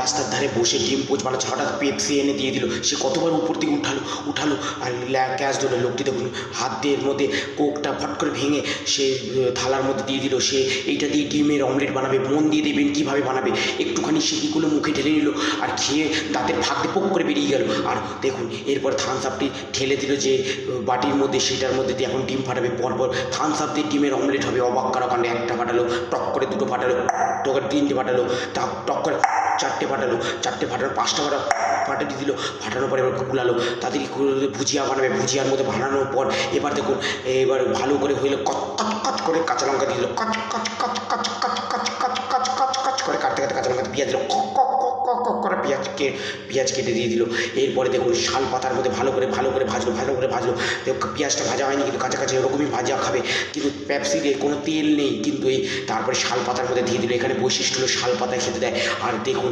রাস্তার ধারে বসে ডিম পোচ বানাচ্ছে, হঠাৎ পেপসি এনে দিয়ে দিল। সে কতবার উপর থেকে উঠালো আর ক্যাচ দিল। লোকটি দেখুন হাত দিয়ে এর মধ্যে কোকটা ফট করে ভেঙে সে থালার মধ্যে দিয়ে দিল। সে এইটা দিয়ে ডিমের অমলেট বানাবে। মন দিয়ে দেবেন কীভাবে বানাবে। একটুখানি সিকিগুলো মুখে ঢেলে নিল আর খেয়ে দাঁতের ফাঁক দিয়ে পোক করে বেরিয়ে গেল। আর দেখুন এরপর থামস আপটি ঠেলে দিল যে বাটির মধ্যে, সেটার মধ্যে দিয়ে এখন ডিম ফাটাবে। পরপর থামস আপ দিয়ে ডিমের অমলেট হবে। অবাক করা কাণ্ড, একটা ফাটালো, টক করে দুটো ফাটালো, টক করে তিনটে ফাটালো, টক করে চারটে ফাটালো, পাঁচটা ফাটিয়ে দিল। ফাটানোর পরে এবার কুলালো, তাদের ভুজিয়া বানাবে। ভুজিয়ার মধ্যে বানানোর পর এবার দেখুন এবার ভালো করে হইলো, কচ করে কাঁচা লঙ্কা দিয়ে দিল, কচ করে কাটতে কাঁচা লঙ্কা পেঁয়াজ দিল, করে পেঁয়াজ কেটে দিয়ে দিল। এরপরে দেখুন শাল পাতার মধ্যে ভালো করে ভাজলো। পেঁয়াজটা ভাজা হয়নি কিন্তু কাছাকাছি এরকমই ভাজা খাবে, কিন্তু পেপসিতে কোনো তেল নেই, কিন্তু এই তারপরে শাল পাতার মধ্যে দিয়ে দিল। এখানে বৈশিষ্ট্য হলো শাল পাতায় খেতে দেয়। আর দেখুন